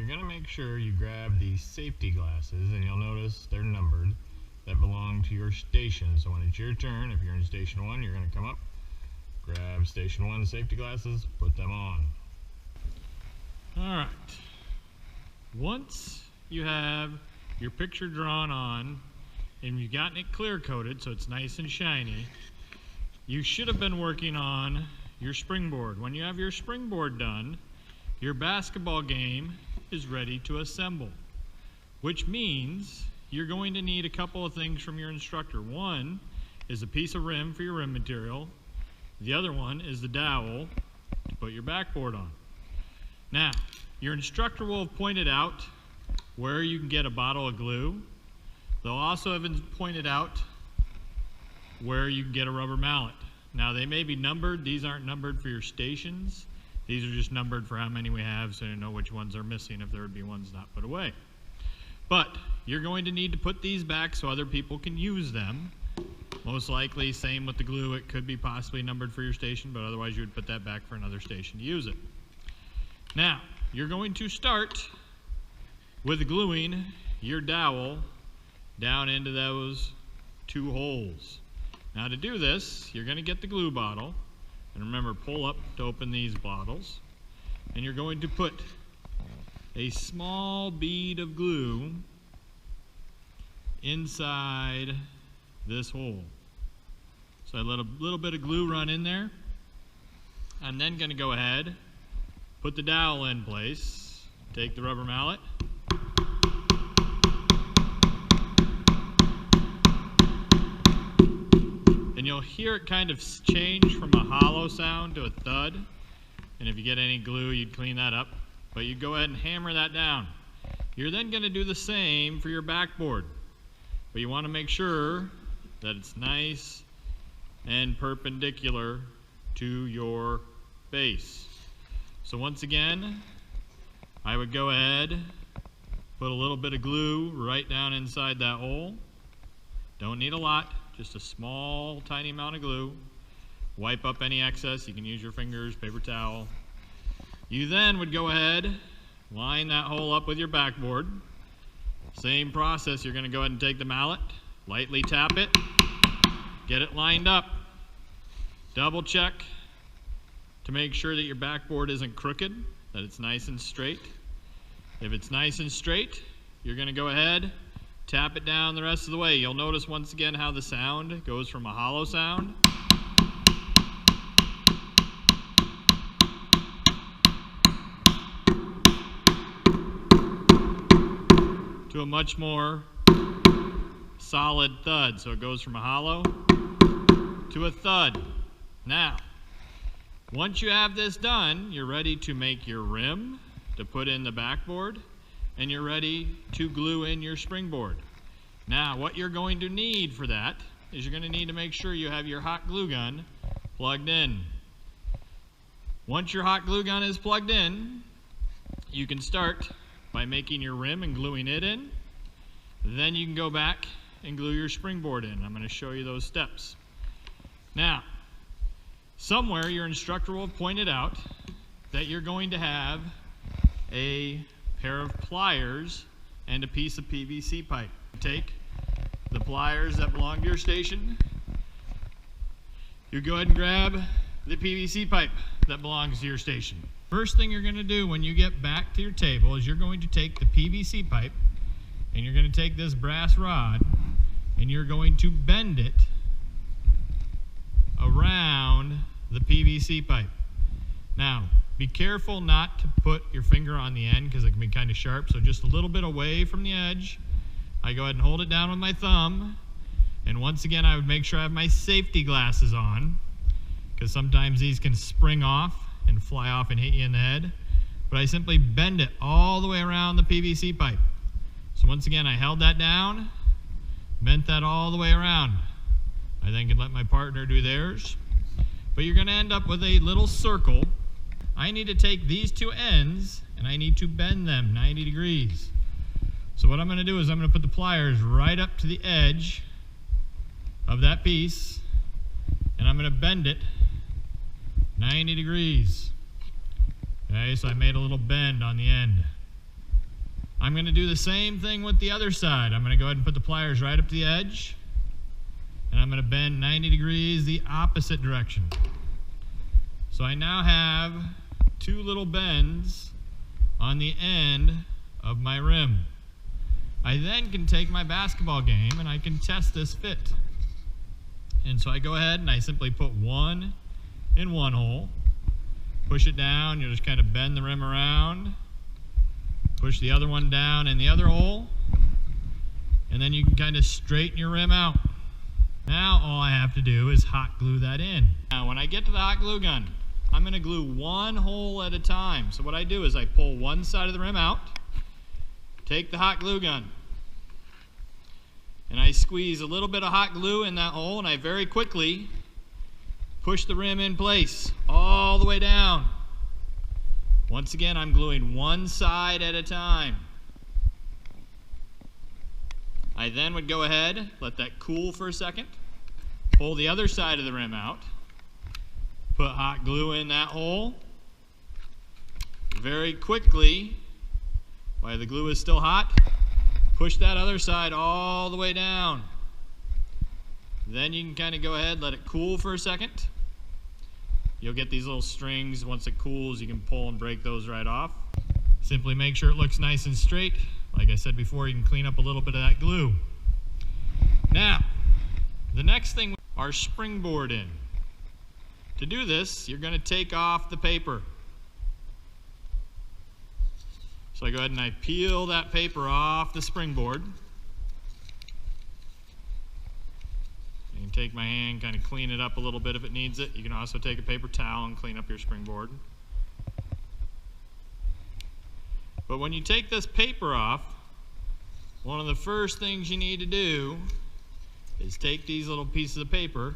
going to make sure you grab these safety glasses, and you'll notice they're numbered, that belong to your station. So when it's your turn, if you're in station 1, you're going to come up, grab station 1 safety glasses, put them on. Alright, once you have your picture drawn on and you've gotten it clear coated so it's nice and shiny, you should have been working on your springboard. When you have your springboard done, your basketball game is ready to assemble, which means you're going to need a couple of things from your instructor. One is a piece of rim for your rim material. The other one is the dowel to put your backboard on. Now, your instructor will have pointed out where you can get a bottle of glue. They'll also have pointed out where you can get a rubber mallet. Now, they may be numbered. These aren't numbered for your stations. These are just numbered for how many we have, so you know which ones are missing if there would be ones not put away. But you're going to need to put these back so other people can use them. Most likely, same with the glue, it could be possibly numbered for your station, but otherwise you would put that back for another station to use it. Now, you're going to start with gluing your dowel down into those 2 holes. Now to do this, you're going to get the glue bottle, and remember, pull up to open these bottles, and you're going to put a small bead of glue inside this hole. So I let a little bit of glue run in there. I'm then going to go ahead, put the dowel in place, take the rubber mallet, and you'll hear it kind of change from a hollow sound to a thud. And if you get any glue, you'd clean that up. But you go ahead and hammer that down. You're then going to do the same for your backboard. But you want to make sure that it's nice and perpendicular to your base. So once again, I would go ahead, put a little bit of glue right down inside that hole. Don't need a lot, just a small, tiny amount of glue. Wipe up any excess. You can use your fingers, paper towel. You then would go ahead, line that hole up with your backboard. Same process, you're going to go ahead and take the mallet, lightly tap it, get it lined up. Double check to make sure that your backboard isn't crooked, that it's nice and straight. If it's nice and straight, you're going to go ahead, tap it down the rest of the way. You'll notice once again how the sound goes from a hollow sound to a much more solid thud. So it goes from a hollow to a thud. Now, once you have this done, you're ready to make your rim to put in the backboard, and you're ready to glue in your springboard. Now, what you're going to need for that is you're going to need to make sure you have your hot glue gun plugged in. Once your hot glue gun is plugged in, you can start by making your rim and gluing it in. Then you can go back and glue your springboard in. I'm going to show you those steps. Now, somewhere your instructor will have pointed out that you're going to have a pair of pliers and a piece of PVC pipe. Take the pliers that belong to your station. You go ahead and grab the PVC pipe that belongs to your station. First thing you're going to do when you get back to your table is you're going to take the PVC pipe and you're going to take this brass rod and you're going to bend it around the PVC pipe. Now, be careful not to put your finger on the end because it can be kind of sharp, so just a little bit away from the edge. I go ahead and hold it down with my thumb, and once again I would make sure I have my safety glasses on because sometimes these can spring off and fly off and hit you in the head. But I simply bend it all the way around the PVC pipe. So once again, I held that down, bent that all the way around. I then can let my partner do theirs. But you're going to end up with a little circle. I need to take these 2 ends and I need to bend them 90 degrees. So what I'm going to do is I'm going to put the pliers right up to the edge of that piece and I'm going to bend it 90 degrees. Okay, so I made a little bend on the end. I'm going to do the same thing with the other side. I'm going to go ahead and put the pliers right up to the edge, and I'm going to bend 90 degrees the opposite direction. So I now have two little bends on the end of my rim. I then can take my basketball game and I can test this fit. And so I go ahead and I simply put one in one hole, push it down, you'll just kind of bend the rim around, push the other one down in the other hole, and then you can kind of straighten your rim out. Now all I have to do is hot glue that in. Now when I get to the hot glue gun, I'm going to glue one hole at a time. So what I do is I pull one side of the rim out, take the hot glue gun, and I squeeze a little bit of hot glue in that hole, and I very quickly push the rim in place all the way down. Once again, I'm gluing one side at a time. I then would go ahead, let that cool for a second, pull the other side of the rim out, put hot glue in that hole. Very quickly, while the glue is still hot, push that other side all the way down. Then you can kind of go ahead, let it cool for a second. You'll get these little strings. Once it cools, you can pull and break those right off. Simply make sure it looks nice and straight. Like I said before, you can clean up a little bit of that glue. Now, the next thing, our springboard in. To do this, you're going to take off the paper. So I go ahead and I peel that paper off the springboard. You can take my hand, kind of clean it up a little bit if it needs it. You can also take a paper towel and clean up your springboard. But when you take this paper off, one of the first things you need to do is take these little pieces of paper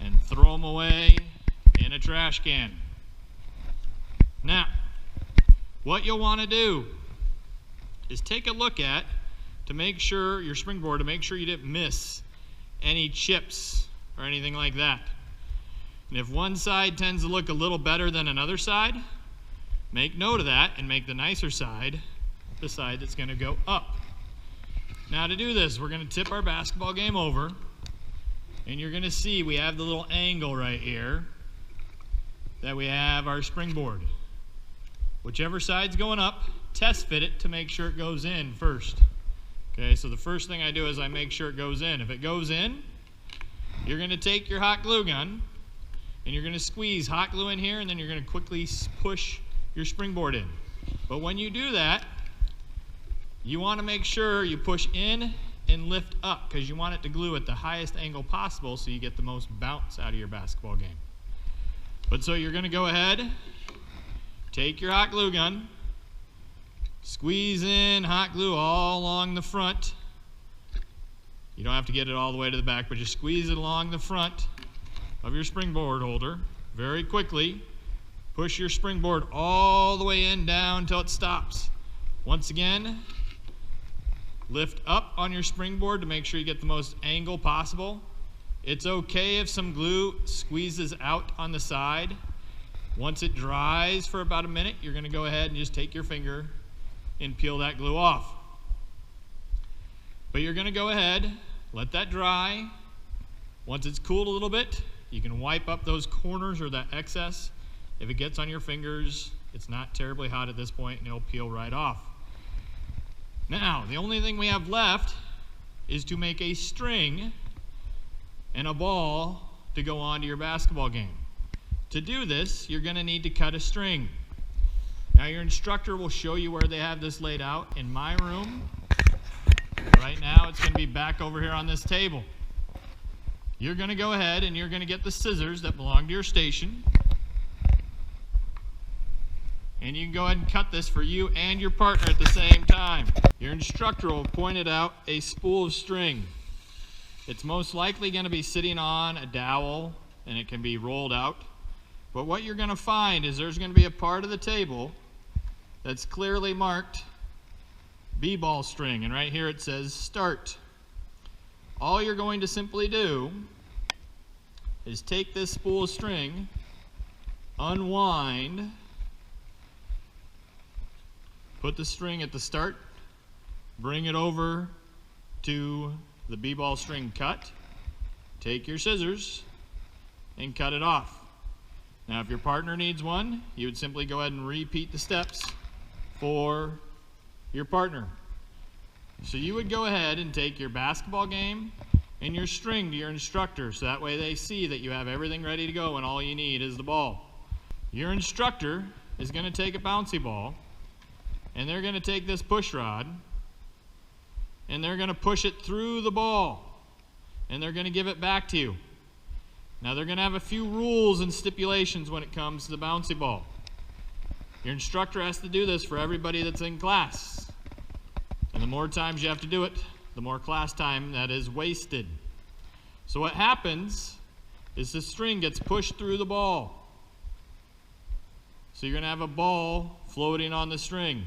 and throw them away in a trash can. Now, what you'll want to do is take a look at, to make sure, your springboard, to make sure you didn't miss any chips or anything like that. And if one side tends to look a little better than another side, make note of that and make the nicer side the side that's going to go up. Now to do this, we're going to tip our basketball game over, and you're going to see we have the little angle right here that we have our springboard. Whichever side's going up, test fit it to make sure it goes in first. Okay, so the first thing I do is I make sure it goes in. If it goes in, you're going to take your hot glue gun and you're going to squeeze hot glue in here, and then you're going to quickly push your springboard in. But when you do that, you want to make sure you push in and lift up, because you want it to glue at the highest angle possible so you get the most bounce out of your basketball game. But so you're going to go ahead, take your hot glue gun, squeeze in hot glue all along the front. You don't have to get it all the way to the back, but just squeeze it along the front of your springboard holder very quickly. Push your springboard all the way in, down until it stops. Once again, lift up on your springboard to make sure you get the most angle possible. It's okay if some glue squeezes out on the side. Once it dries for about a minute, you're going to go ahead and just take your finger and peel that glue off. But you're going to go ahead, let that dry. Once it's cooled a little bit, you can wipe up those corners or that excess. If it gets on your fingers, it's not terribly hot at this point and it'll peel right off. Now, the only thing we have left is to make a string and a ball to go onto your basketball game. To do this, you're going to need to cut a string. Now, your instructor will show you where they have this laid out. In my room, right now, it's going to be back over here on this table. You're going to go ahead and you're going to get the scissors that belong to your station. And you can go ahead and cut this for you and your partner at the same time. Your instructor will point out a spool of string. It's most likely going to be sitting on a dowel, and it can be rolled out. But what you're going to find is there's going to be a part of the table that's clearly marked B-ball string, and right here it says start. All you're going to simply do is take this spool of string, unwind Put the string at the start, bring it over to the b-ball string cut, take your scissors, and cut it off. Now if your partner needs one, you would simply go ahead and repeat the steps for your partner. So you would go ahead and take your basketball game and your string to your instructor, so that way they see that you have everything ready to go and all you need is the ball. Your instructor is going to take a bouncy ball, and they're going to take this push rod, and they're going to push it through the ball, and they're going to give it back to you. Now they're going to have a few rules and stipulations when it comes to the bouncy ball. Your instructor has to do this for everybody that's in class. And the more times you have to do it, the more class time that is wasted. So what happens is the string gets pushed through the ball. So you're going to have a ball floating on the string.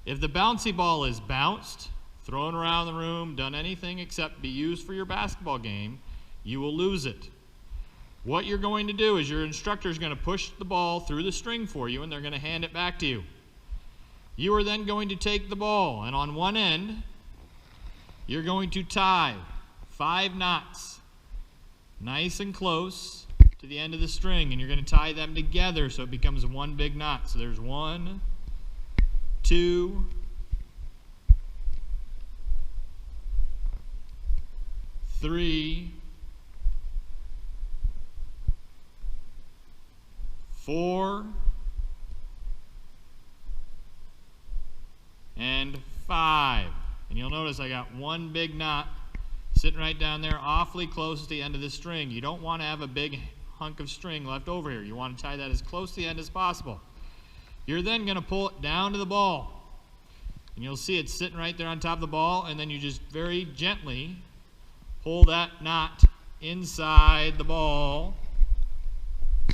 If the bouncy ball is bounced, thrown around the room, done anything except be used for your basketball game, you will lose it. What you're going to do is your instructor is going to push the ball through the string for you, and they're going to hand it back to you. You are then going to take the ball, and on one end, you're going to tie 5 knots, nice and close to the end of the string, and you're going to tie them together so it becomes one big knot. So there's 1, 2, 3, 4, and 5. And you'll notice I got one big knot sitting right down there awfully close to the end of the string. You don't want to have a big hunk of string left over here. You want to tie that as close to the end as possible. You're then going to pull it down to the ball. And you'll see it's sitting right there on top of the ball, and then you just very gently pull that knot inside the ball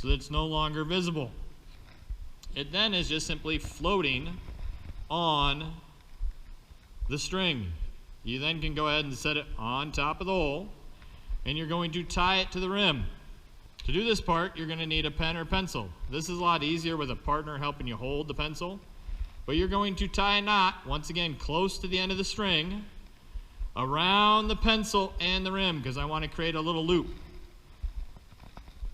so that it's no longer visible. It then is just simply floating on the string. You then can go ahead and set it on top of the hole, and you're going to tie it to the rim. To do this part, you're going to need a pen or pencil. This is a lot easier with a partner helping you hold the pencil, but you're going to tie a knot, once again close to the end of the string, around the pencil and the rim, because I want to create a little loop.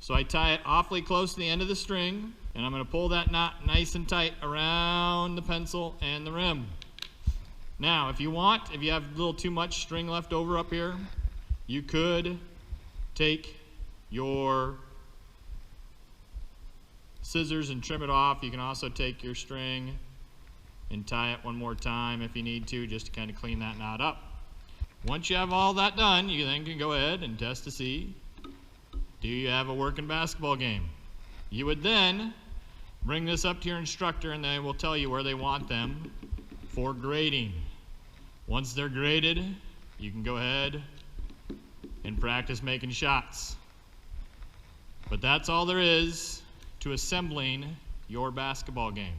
So I tie it awfully close to the end of the string, and I'm going to pull that knot nice and tight around the pencil and the rim. Now, if you have a little too much string left over up here, you could take your scissors and trim it off. You can also take your string and tie it one more time if you need to, just to kind of clean that knot up. Once you have all that done, you then can go ahead and test to see, do you have a working basketball game? You would then bring this up to your instructor, and they will tell you where they want them for grading. Once they're graded, you can go ahead and practice making shots. But that's all there is to assembling your basketball game.